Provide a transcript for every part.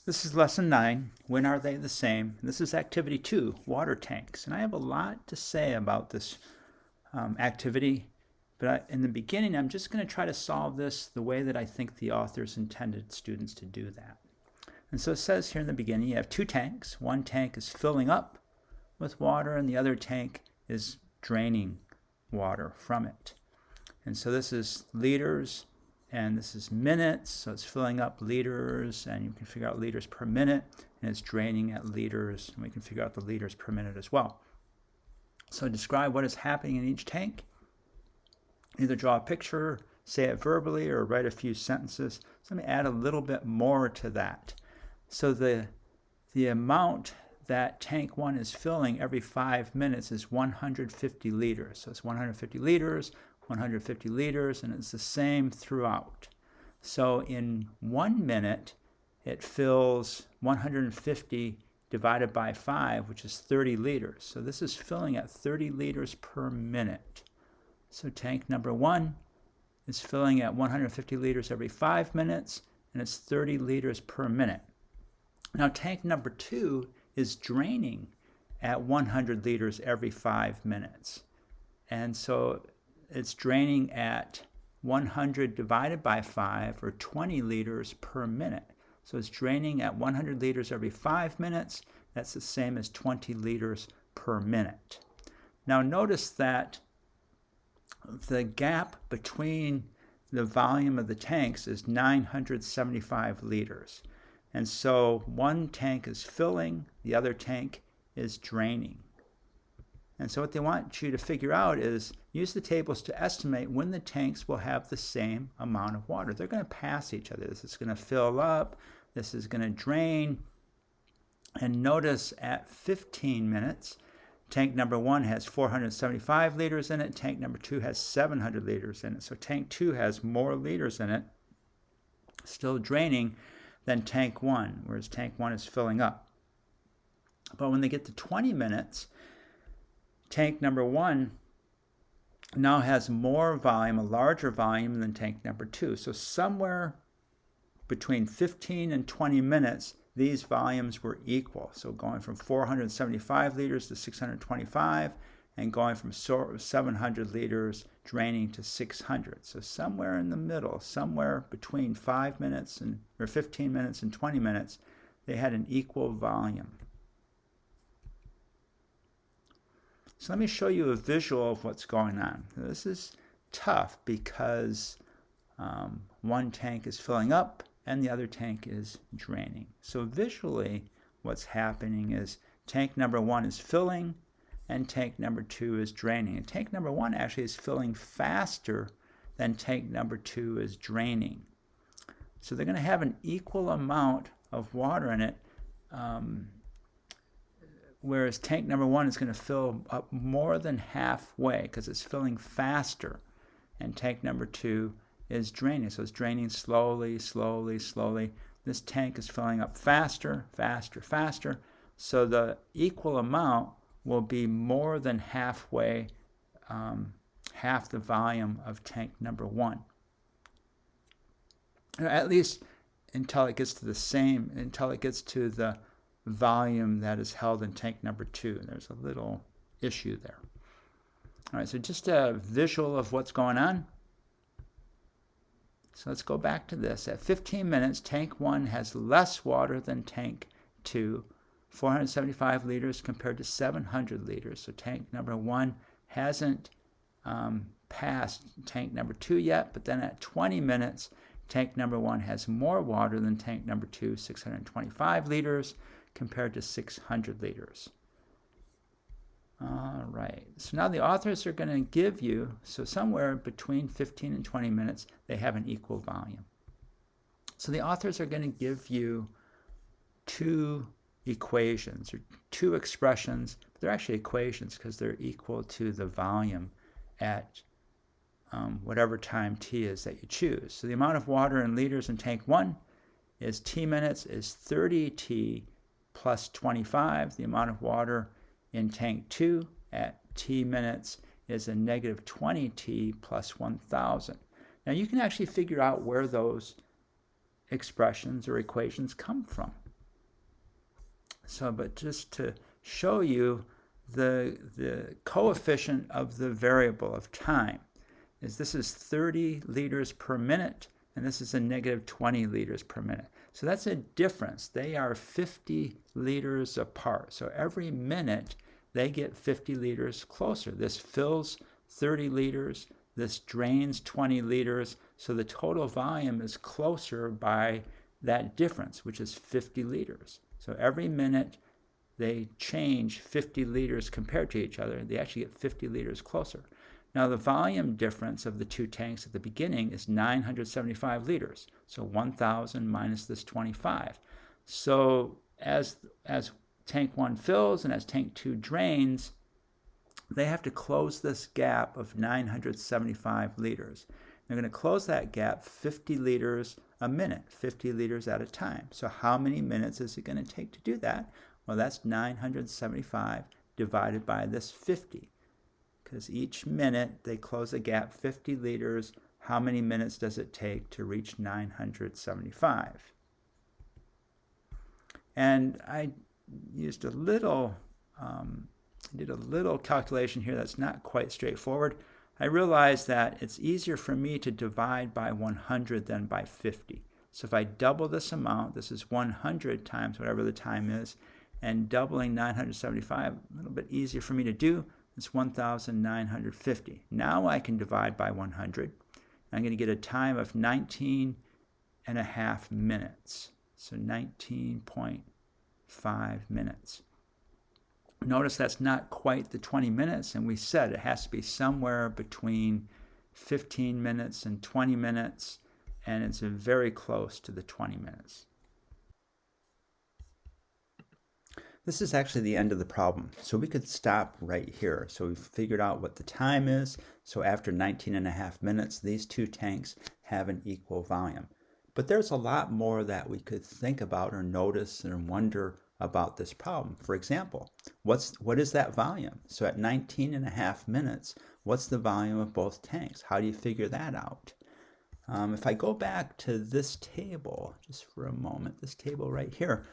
This is lesson 9. When are they the same? This is activity 2, water tanks. And I have a lot to say about this activity, but in the beginning I'm just going to try to solve this the way that I think the authors intended students to do that. And so it says here in the beginning you have 2 tanks. One tank is filling up with water and the other tank is draining water from it. And so this is liters and this is minutes, so it's filling up liters, and you can figure out liters per minute, and it's draining at liters, and we can figure out the liters per minute as well. So describe what is happening in each tank. Either draw a picture, say it verbally, or write a few sentences. So let me add a little bit more to that. So the amount that tank 1 is filling every 5 minutes is 150 liters. So it's 150 liters, 150 liters, and it's the same throughout. So in 1 minute, it fills 150 divided by 5, which is 30 liters. So this is filling at 30 liters per minute. So tank number 1 is filling at 150 liters every 5 minutes, and it's 30 liters per minute. Now tank number 2 is draining at 100 liters every 5 minutes. And so it's draining at 100 divided by 5, or 20 liters per minute. So it's draining at 100 liters every 5 minutes. That's the same as 20 liters per minute. Now notice that the gap between the volume of the tanks is 975 liters. And so one tank is filling, the other tank is draining. And so what they want you to figure out is use the tables to estimate when the tanks will have the same amount of water. They're going to pass each other. This is going to fill up, this is going to drain. And notice at 15 minutes, tank number 1 has 475 liters in it, tank number 2 has 700 liters in it. So tank 2 has more liters in it, still draining, than tank 1, whereas tank 1 is filling up. But when they get to 20 minutes, tank number 1 now has more volume, a larger volume than tank number 2. So somewhere between 15 and 20 minutes, these volumes were equal. So going from 475 liters to 625, and going from 700 liters draining to 600. So somewhere in the middle, somewhere between 5 minutes or 15 minutes and 20 minutes, they had an equal volume. So let me show you a visual of what's going on. This is tough because one tank is filling up and the other tank is draining. So visually what's happening is tank number 1 is filling and tank number 2 is draining. And tank number 1 actually is filling faster than tank number 2 is draining. So they're going to have an equal amount of water in it, whereas tank number 1 is going to fill up more than halfway because it's filling faster, and tank number 2 is draining. So it's draining slowly, slowly, slowly. This tank is filling up faster, faster, faster. So the equal amount will be more than halfway, half the volume of tank number 1. At least until it gets to the volume that is held in tank number 2. There's a little issue there. All right, so just a visual of what's going on. So let's go back to this. At 15 minutes, tank 1 has less water than tank 2, 475 liters compared to 700 liters. So tank number 1 hasn't passed tank number 2 yet, but then at 20 minutes, tank number 1 has more water than tank number 2, 625 liters compared to 600 liters. All right, so now the authors are going to give you, so somewhere between 15 and 20 minutes, they have an equal volume. So the authors are going to give you 2 equations, or 2 expressions, but they're actually equations because they're equal to the volume at whatever time t is that you choose. So the amount of water in liters in tank 1 is t minutes is 30t plus 25. The amount of water in tank 2 at t minutes is a negative 20t plus 1,000. Now you can actually figure out where those expressions or equations come from. So, but just to show you the coefficient of the variable of time, is this is 30 liters per minute, and this is a negative 20 liters per minute. So that's a difference. They are 50 liters apart. So every minute they get 50 liters closer. This fills 30 liters, this drains 20 liters, so the total volume is closer by that difference, which is 50 liters. So every minute they change 50 liters compared to each other. They actually get 50 liters closer. Now the volume difference of the two tanks at the beginning is 975 liters. So 1,000 minus this 25. So as tank 1 fills and as tank 2 drains, they have to close this gap of 975 liters. They're going to close that gap 50 liters a minute, 50 liters at a time. So how many minutes is it going to take to do that? Well, that's 975 divided by this 50. Because each minute they close a gap 50 liters. How many minutes does it take to reach 975? And I used a little, did a little calculation here that's not quite straightforward. I realized that it's easier for me to divide by 100 than by 50. So if I double this amount, this is 100 times whatever the time is, and doubling 975, a little bit easier for me to do. It's 1,950. Now I can divide by 100. I'm going to get a time of 19 and a half minutes. So 19.5 minutes. Notice that's not quite the 20 minutes, and we said it has to be somewhere between 15 minutes and 20 minutes, and it's very close to the 20 minutes. This is actually the end of the problem. So we could stop right here. So we've figured out what the time is. So after 19 and a half minutes, these two tanks have an equal volume. But there's a lot more that we could think about or notice and wonder about this problem. For example, what is that volume? So at 19 and a half minutes, what's the volume of both tanks? How do you figure that out? If I go back to this table, just for a moment, this table right here,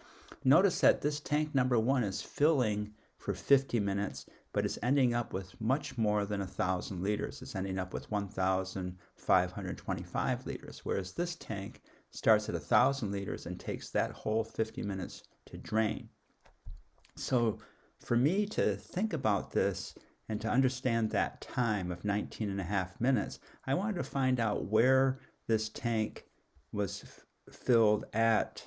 notice that this tank number 1 is filling for 50 minutes, but it's ending up with much more than 1,000 liters. It's ending up with 1,525 liters, whereas this tank starts at 1,000 liters and takes that whole 50 minutes to drain. So for me to think about this and to understand that time of 19 and a half minutes, I wanted to find out where this tank was filled at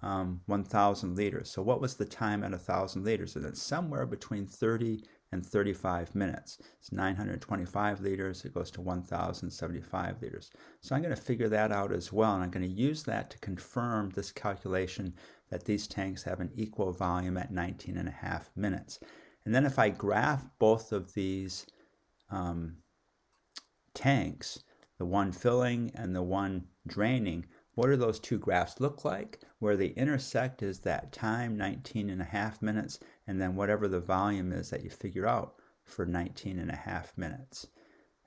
1,000 liters. So what was the time at 1,000 liters? And it's somewhere between 30 and 35 minutes. It's 925 liters. It goes to 1,075 liters. So I'm going to figure that out as well, and I'm going to use that to confirm this calculation that these tanks have an equal volume at 19 and a half minutes. And then if I graph both of these tanks, the one filling and the one draining, what do those two graphs look like? Where they intersect is that time, 19 and a half minutes, and then whatever the volume is that you figure out for 19 and a half minutes.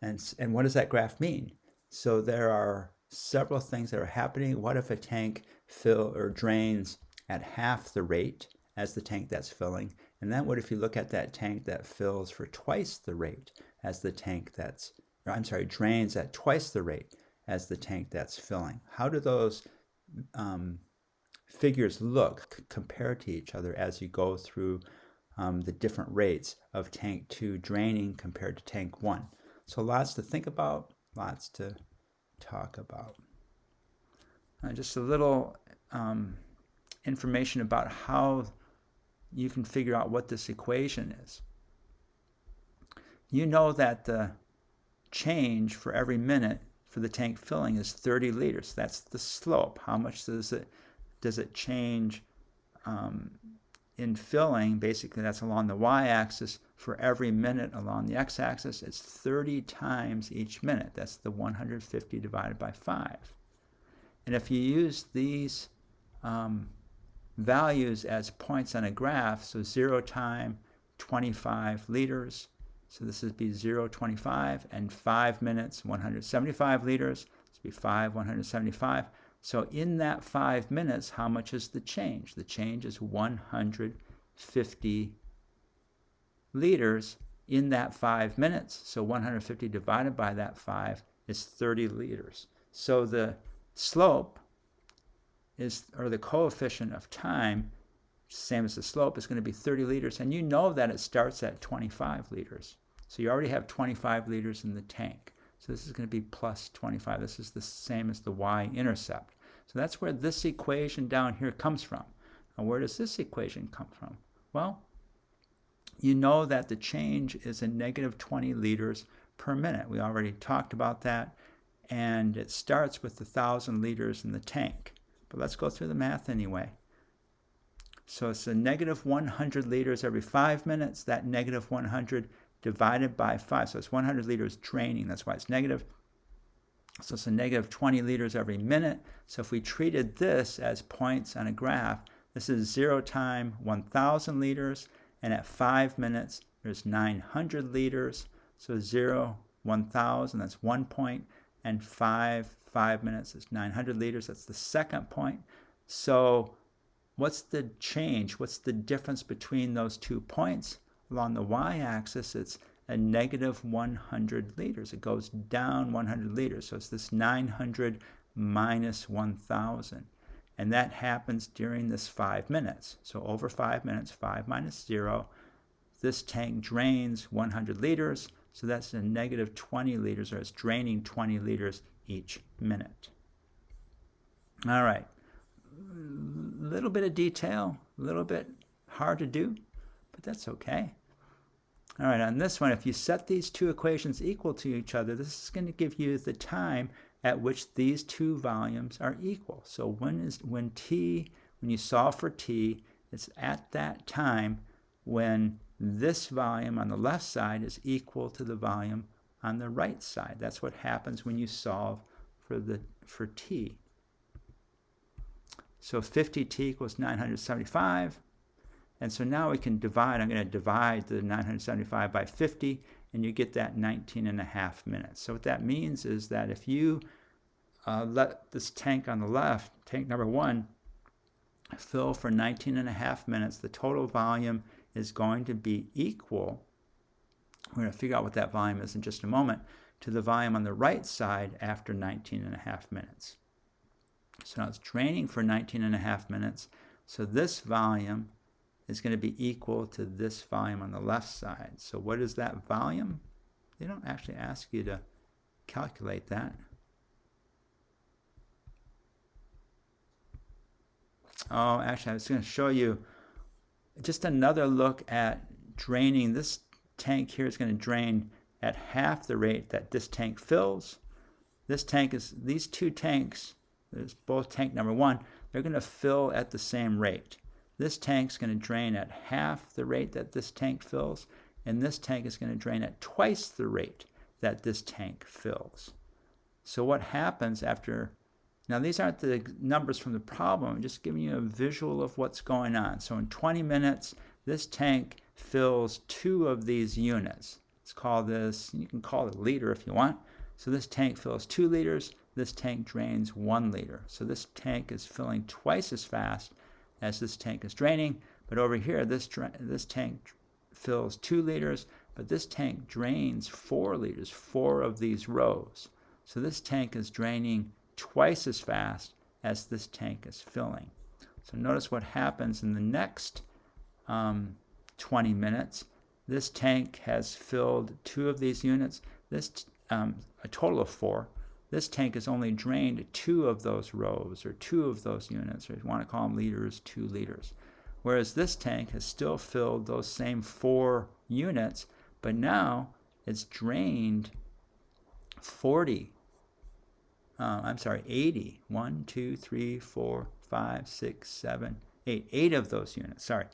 And what does that graph mean? So there are several things that are happening. What if a tank drains at half the rate as the tank that's filling? And then what if you look at that tank that fills for twice the rate as the tank drains at twice the rate as the tank that's filling? How do those figures look compared to each other as you go through the different rates of tank 2 draining compared to tank 1? So lots to think about, lots to talk about. Just a little information about how you can figure out what this equation is. You know that the change for every minute for the tank filling is 30 liters. That's the slope. How much does it change in filling? Basically, that's along the y-axis. For every minute along the x-axis, it's 30 times each minute. That's the 150 divided by 5. And if you use these values as points on a graph, so 0 time 25 liters, so this would be 0, 25, and 5 minutes, 175 liters. This would be 5, 175. So in that 5 minutes, how much is the change? The change is 150 liters in that 5 minutes. So 150 divided by that 5 is 30 liters. So the slope is, or the coefficient of time, same as the slope, is going to be 30 liters. And you know that it starts at 25 liters. So you already have 25 liters in the tank. So this is going to be plus 25. This is the same as the y-intercept. So that's where this equation down here comes from. Now where does this equation come from? Well, you know that the change is a negative 20 liters per minute. We already talked about that. And it starts with 1,000 liters in the tank. But let's go through the math anyway. So it's a negative 100 liters every 5 minutes. That negative 100 divided by 5. So it's 100 liters draining. That's why it's negative. So it's a negative 20 liters every minute. So if we treated this as points on a graph, this is 0 time 1,000 liters. And at 5 minutes, there's 900 liters. So 0, 1,000, that's 1 point. And 5 minutes is 900 liters. That's the second point. So what's the change? What's the difference between those 2 points? Along the y-axis, it's a negative 100 liters. It goes down 100 liters. So it's this 900 minus 1,000. And that happens during this 5 minutes. So over 5 minutes, 5 minus 0, this tank drains 100 liters. So that's a negative 20 liters, or it's draining 20 liters each minute. All right. A little bit of detail, a little bit hard to do, but that's okay. All right, on this one, if you set these two equations equal to each other, this is going to give you the time at which these two volumes are equal. So when you solve for t, it's at that time when this volume on the left side is equal to the volume on the right side. That's what happens when you solve for t. So 50t equals 975. And so now we can divide. I'm going to divide the 975 by 50, and you get that 19.5 minutes. So what that means is that if you let this tank on the left, tank number 1, fill for 19.5 minutes, the total volume is going to be equal, we're going to figure out what that volume is in just a moment, to the volume on the right side after 19.5 minutes. So now it's draining for 19.5 minutes. So this volume is going to be equal to this volume on the left side. So what is that volume? They don't actually ask you to calculate that. Oh, actually, I was going to show you just another look at draining. This tank here is going to drain at half the rate that this tank fills. These two tanks, there's both tank number 1, they're going to fill at the same rate. This tank's going to drain at half the rate that this tank fills, and this tank is going to drain at twice the rate that this tank fills. So what happens after, now these aren't the numbers from the problem, I'm just giving you a visual of what's going on. So in 20 minutes, this tank fills 2 of these units. Let's call this, you can call it a liter if you want. So this tank fills 2 liters, this tank drains 1 liter. So this tank is filling twice as fast as this tank is draining, but over here this tank fills 2 liters, but this tank drains 4 liters, 4 of these rows. So this tank is draining twice as fast as this tank is filling. So notice what happens in the next 20 minutes. This tank has filled 2 of these units, a total of 4. This tank has only drained 2 of those rows, or 2 of those units, or if you want to call them liters, 2 liters. Whereas this tank has still filled those same 4 units, but now it's drained 80. 1, 2, 3, 4, 5, 6, 7, 8. 8 of those units, sorry.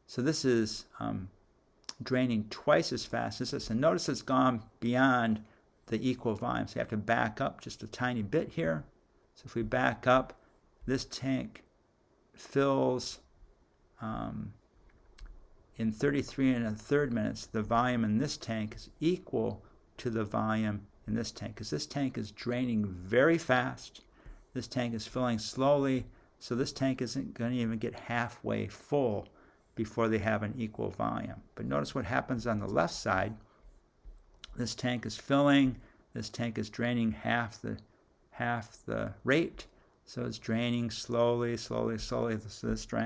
So this is draining twice as fast as this. And notice it's gone beyond the equal volume. So you have to back up just a tiny bit here. So if we back up, this tank fills in 33 1/3 minutes. The volume in this tank is equal to the volume in this tank, because this tank is draining very fast This tank is filling slowly, so this tank isn't going to even get halfway full before they have an equal volume. But notice what happens on the left side. This tank is filling, this tank is draining half the rate, so it's draining slowly. So this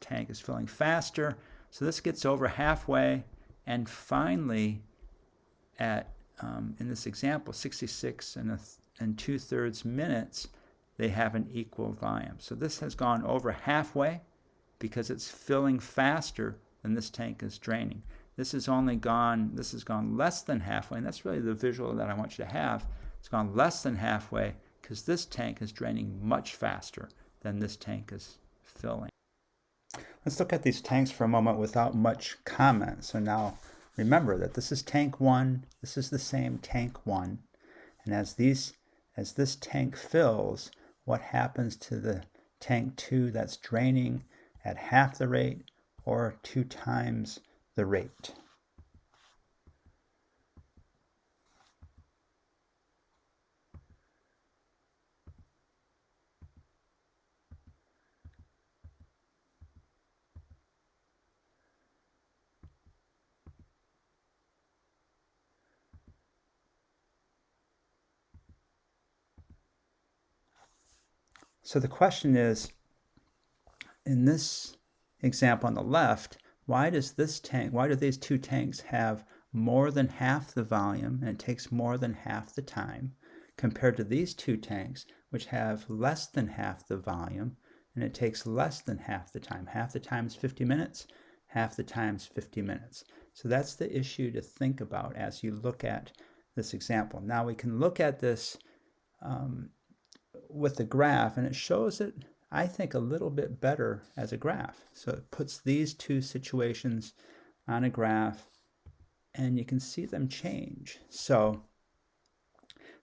tank is filling faster, so this gets over halfway, and finally at in this example 66 and 2/3 minutes they have an equal volume. So this has gone over halfway because it's filling faster than this tank is draining. This has gone less than halfway, and that's really the visual that I want you to have. It's gone less than halfway because this tank is draining much faster than this tank is filling. Let's look at these tanks for a moment without much comment. So now remember that this is tank 1, this is the same tank 1, and as this tank fills, what happens to the tank 2 that's draining at half the rate or 2 times the rate? So the question is, in this example on the left, why do these two tanks have more than half the volume and it takes more than half the time, compared to these two tanks which have less than half the volume and it takes less than half the time? Half the time is 50 minutes, half the time is 50 minutes. So that's the issue to think about as you look at this example. Now we can look at this with the graph, and it shows it, I think, a little bit better as a graph. So it puts these two situations on a graph and you can see them change. So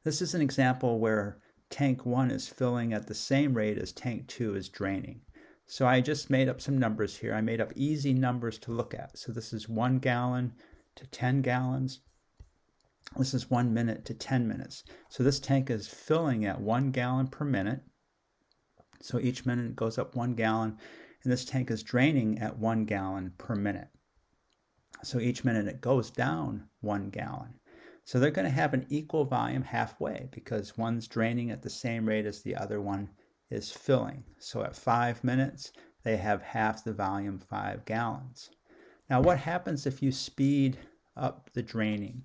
this is an example where tank 1 is filling at the same rate as tank 2 is draining. So I just made up some numbers here. I made up easy numbers to look at. So this is 1 gallon to 10 gallons. This is 1 minute to 10 minutes. So this tank is filling at 1 gallon per minute. So each minute it goes up 1 gallon, and this tank is draining at 1 gallon per minute. So each minute it goes down 1 gallon. So they're going to have an equal volume halfway because one's draining at the same rate as the other one is filling. So at 5 minutes, they have half the volume, 5 gallons. Now what happens if you speed up the draining?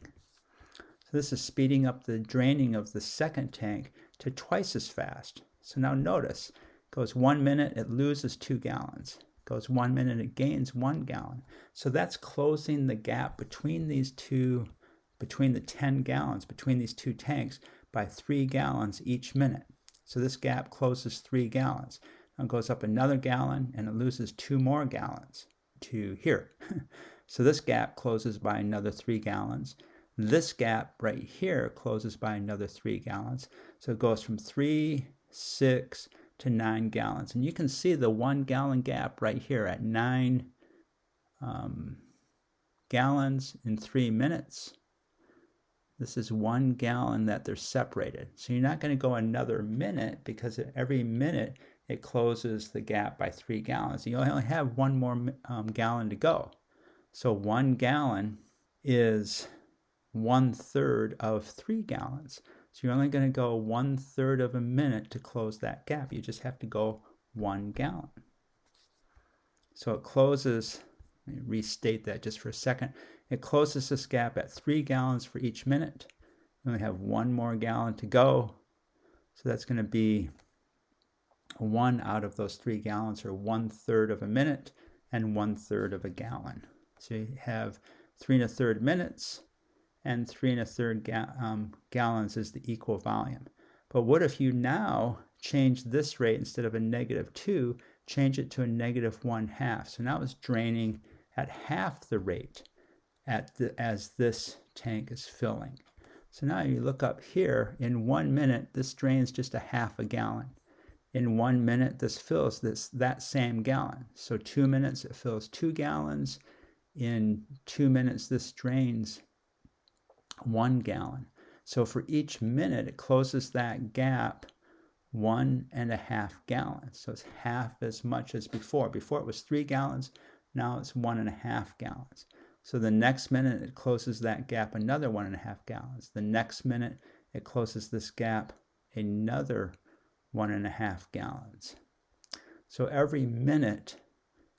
So this is speeding up the draining of the second tank to twice as fast. So now notice, goes 1 minute, it loses 2 gallons. Goes 1 minute, it gains 1 gallon. So that's closing the gap between these two, between the 10 gallons, between these two tanks by 3 gallons each minute. So this gap closes 3 gallons. Now it goes up another gallon and it loses 2 more gallons to here. So this gap closes by another 3 gallons. This gap right here closes by another 3 gallons. So it goes from 3, 6 to 9 gallons. And you can see the 1 gallon gap right here at 9 gallons in 3 minutes. This is 1 gallon that they're separated. So you're not going to go another minute because every minute it closes the gap by 3 gallons. You only have 1 more gallon to go. So 1 gallon is 1/3 of 3 gallons. So you're only going to go 1/3 of a minute to close that gap. You just have to go 1 gallon. So it closes, let me restate that just for a second. It closes this gap at 3 gallons for each minute. You only have 1 more gallon to go. So that's going to be 1 out of those 3 gallons, or 1/3 of a minute and 1/3 of a gallon. So you have 3 1/3 minutes and 3 1/3 gallons is the equal volume. But what if you now change this rate, instead of a -2, change it to a -1/2? So now it's draining at half the rate as this tank is filling. So now you look up here, in 1 minute, this drains just a half a gallon. In 1 minute, this fills that same gallon. So 2 minutes, it fills 2 gallons. In 2 minutes, this drains 1 gallon. So for each minute, it closes that gap 1.5 gallons. So it's half as much as before. Before it was 3 gallons, now it's 1.5 gallons. So the next minute it closes that gap another 1.5 gallons. The next minute it closes this gap another 1.5 gallons. So every minute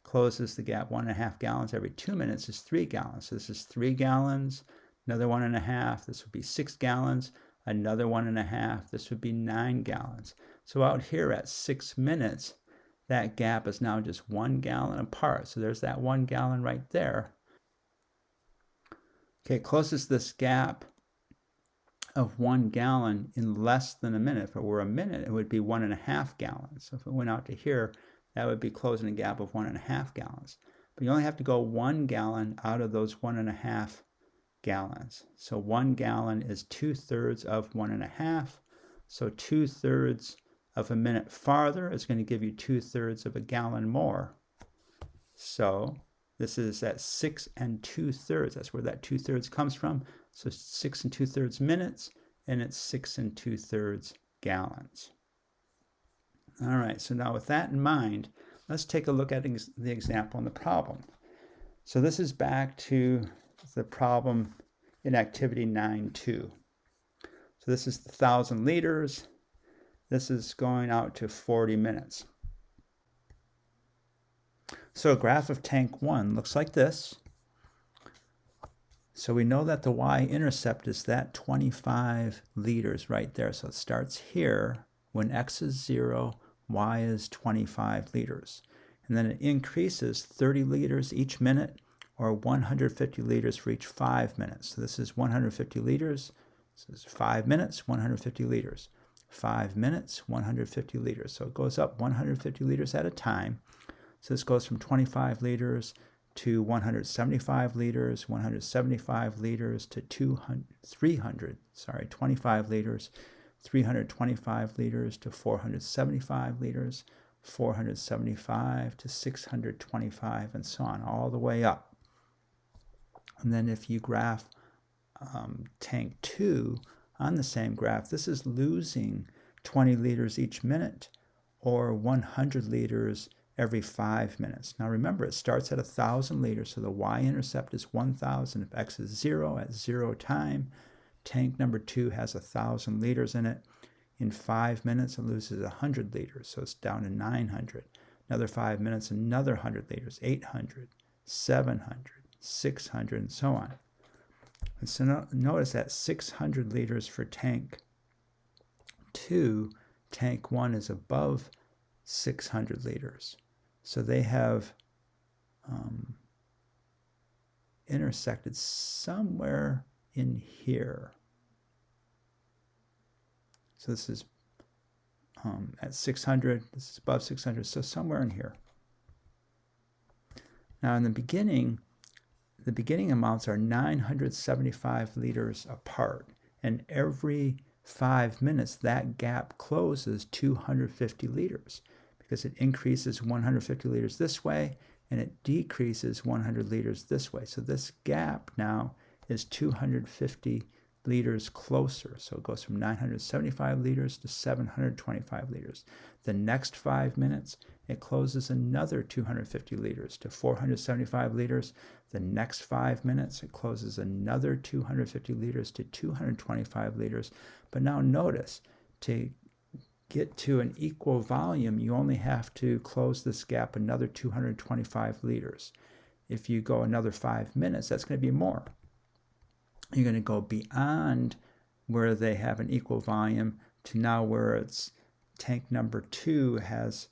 closes the gap 1.5 gallons. Every 2 minutes is 3 gallons. So this is 3 gallons, another 1.5. This would be 6 gallons, another 1.5. This would be 9 gallons. So out here at 6 minutes, that gap is now just 1 gallon apart. So there's that 1 gallon right there. Okay, it closes this gap of 1 gallon in less than a minute. If it were a minute, it would be 1.5 gallons. So if it went out to here, that would be closing a gap of 1.5 gallons. But you only have to go 1 gallon out of those 1.5 gallons. So 1 gallon is 2/3 of 1.5. So 2/3 of a minute farther is going to give you 2/3 of a gallon more. So this is at 6 2/3. That's where that 2/3 comes from. So 6 2/3 minutes, and it's 6 2/3 gallons. All right, so now with that in mind, let's take a look at the example in the problem. So this is back to the problem in activity 9.2. So this is the 1,000 liters. This is going out to 40 minutes. So a graph of tank 1 looks like this. So we know that the y-intercept is that 25 liters right there. So it starts here. When x is 0, y is 25 liters. And then it increases 30 liters each minute, or 150 liters for each 5 minutes. So this is 150 liters. This is 5 minutes, 150 liters. 5 minutes, 150 liters. So it goes up 150 liters at a time. So this goes from 25 liters to 175 liters, 175 liters to 25 liters, 325 liters to 475 liters, 475 to 625, and so on, all the way up. And then if you graph tank 2 on the same graph, this is losing 20 liters each minute, or 100 liters every 5 minutes. Now remember, it starts at 1,000 liters, so the y-intercept is 1,000. If x is 0 at 0 time, tank number 2 has 1,000 liters in it. In 5 minutes, it loses 100 liters, so it's down to 900. Another 5 minutes, another 100 liters, 800, 700, 600, and so on. And so notice that 600 liters for tank 2, tank 1 is above 600 liters. So they have intersected somewhere in here. So this is at 600, this is above 600, so somewhere in here. Now in the beginning amounts are 975 liters apart, and every 5 minutes that gap closes 250 liters, because it increases 150 liters this way and it decreases 100 liters this way. So this gap now is 250 liters closer. So it goes from 975 liters to 725 liters. The next 5 minutes, it closes another 250 liters to 475 liters. The next 5 minutes, it closes another 250 liters to 225 liters. But now notice, to get to an equal volume, you only have to close this gap another 225 liters. If you go another 5 minutes, that's going to be more. You're going to go beyond where they have an equal volume to now where it's tank number 2 has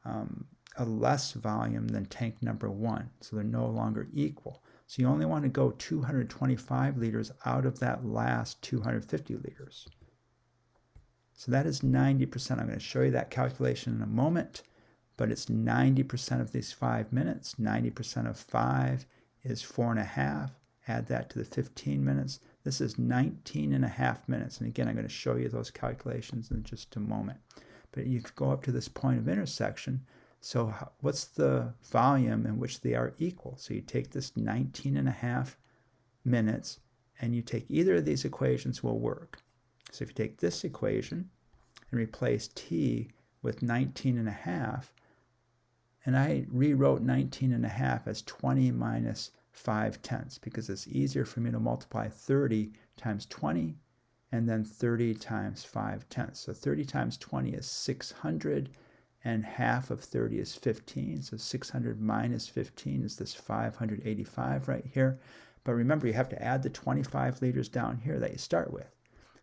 a less volume than tank number 1. So they're no longer equal. So you only want to go 225 liters out of that last 250 liters. So that is 90%. I'm going to show you that calculation in a moment, but it's 90% of these 5 minutes. 90% of 5 is 4.5. Add that to the 15 minutes. This is 19.5 minutes. And again, I'm going to show you those calculations in just a moment. But you go up to this point of intersection. So what's the volume in which they are equal? So you take this 19.5 minutes, and you take either of these equations will work. So if you take this equation, and replace t with 19.5, and I rewrote 19.5 as 20 minus 5/10 because it's easier for me to multiply 30 times 20 and then 30 times 5/10. So 30 times 20 is 600, and half of 30 is 15. So 600 minus 15 is this 585 right here. But remember, you have to add the 25 liters down here that you start with.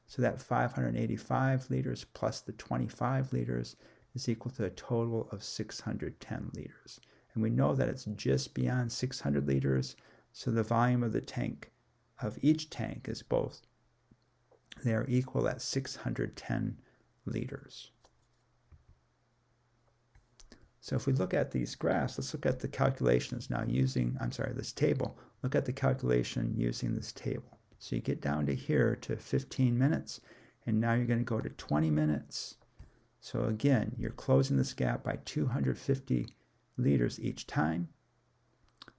So that 585 liters plus the 25 liters is equal to a total of 610 liters. And we know that it's just beyond 600 liters, so the volume of the tank, of each tank, is both. They are equal at 610 liters. So if we look at these graphs, let's look at the calculations now using, this table. Look at the calculation using this table. So you get down to here to 15 minutes, and now you're going to go to 20 minutes. So again, you're closing this gap by 250 liters each time.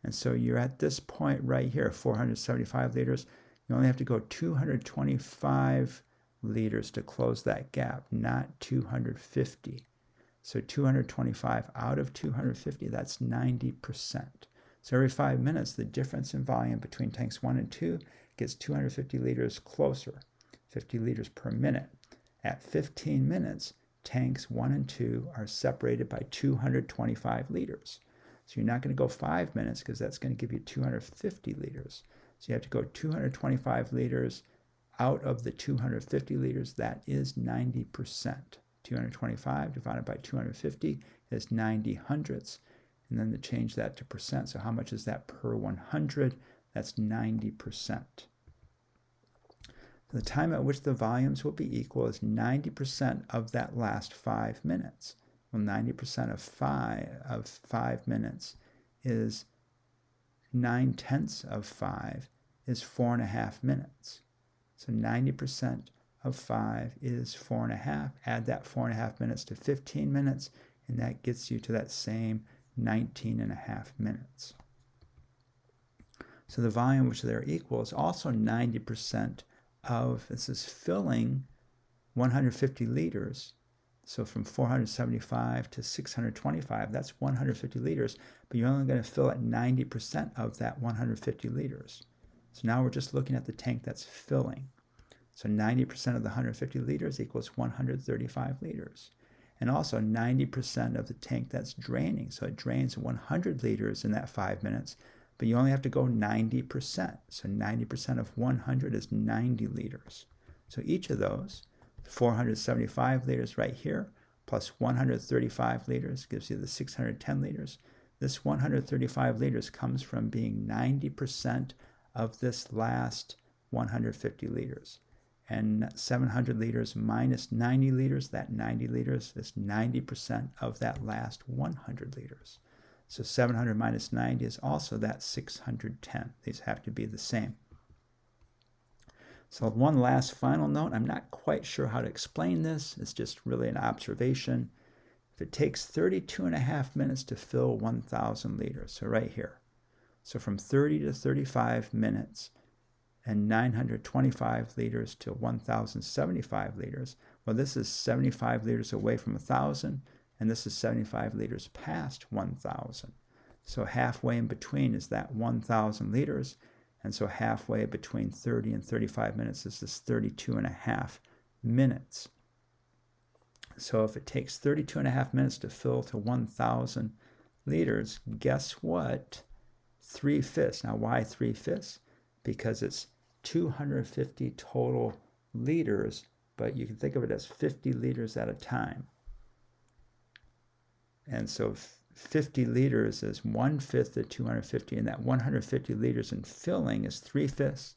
And so you're at this point right here, 475 liters. You only have to go 225 liters to close that gap, not 250. So 225 out of 250, that's 90%. So every 5 minutes, the difference in volume between tanks 1 and 2 gets 250 liters closer, 50 liters per minute. At 15 minutes, tanks 1 and 2 are separated by 225 liters. So you're not going to go 5 minutes because that's going to give you 250 liters. So you have to go 225 liters out of the 250 liters. That is 90%. 225 divided by 250 is 90 hundredths. And then to change that to percent, so how much is that per 100? That's 90%. The time at which the volumes will be equal is 90% of that last 5 minutes. Well, 90% of 5 minutes is 9/10 of 5 is 4.5 minutes. So 90% of 5 is 4.5. Add that 4.5 minutes to 15 minutes, and that gets you to that same 19.5 minutes. So the volume which they're equal is also 90% of, this is filling 150 liters. So from 475 to 625, that's 150 liters, but you're only going to fill at 90% of that 150 liters. So now we're just looking at the tank that's filling. So 90% of the 150 liters equals 135 liters. And also 90% of the tank that's draining. So it drains 100 liters in that 5 minutes, but you only have to go 90%. So 90% of 100 is 90 liters. So each of those, 475 liters right here, plus 135 liters gives you the 610 liters. This 135 liters comes from being 90% of this last 150 liters. And 700 liters minus 90 liters, that 90 liters is 90% of that last 100 liters. So 700 minus 90 is also that 610. These have to be the same. So one last final note, I'm not quite sure how to explain this. It's just really an observation. If it takes 32.5 minutes to fill 1,000 liters, so right here. So from 30 to 35 minutes, and 925 liters to 1,075 liters. Well, this is 75 liters away from 1,000, and this is 75 liters past 1,000. So halfway in between is that 1,000 liters, and so halfway between 30 and 35 minutes is this 32.5 minutes. So if it takes 32.5 minutes to fill to 1,000 liters, guess what? 3/5. Now, why 3/5? Because it's 250 total liters, but you can think of it as 50 liters at a time. And so 50 liters is 1/5 of 250, and that 150 liters in filling is 3/5,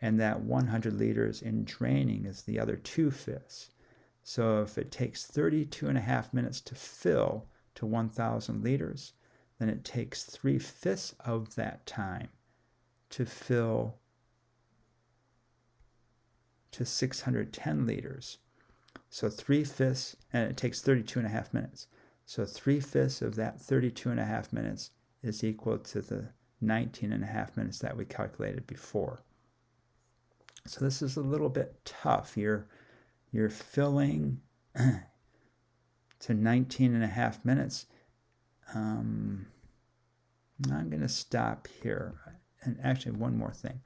and that 100 liters in draining is the other 2/5. So if it takes 32.5 minutes to fill to 1,000 liters, then it takes 3/5 of that time to fill to 610 liters. So 3/5, and it takes 32.5 minutes. So 3/5 of that 32.5 minutes is equal to the 19.5 minutes that we calculated before. So this is a little bit tough. You're filling to 19.5 minutes. I'm going to stop here. And actually, one more thing.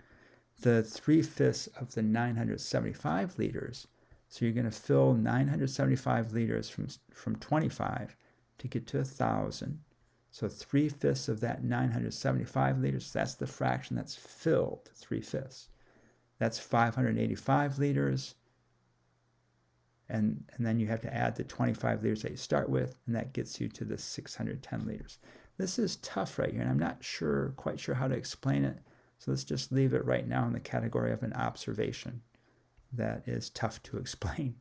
The 3/5 of the 975 liters. So you're going to fill 975 liters from 25 to get to 1,000. So 3/5 of that 975 liters, that's the fraction that's filled, 3/5. That's 585 liters. And then you have to add the 25 liters that you start with, and that gets you to the 610 liters. This is tough right here, and I'm not quite sure how to explain it. So let's just leave it right now in the category of an observation that is tough to explain.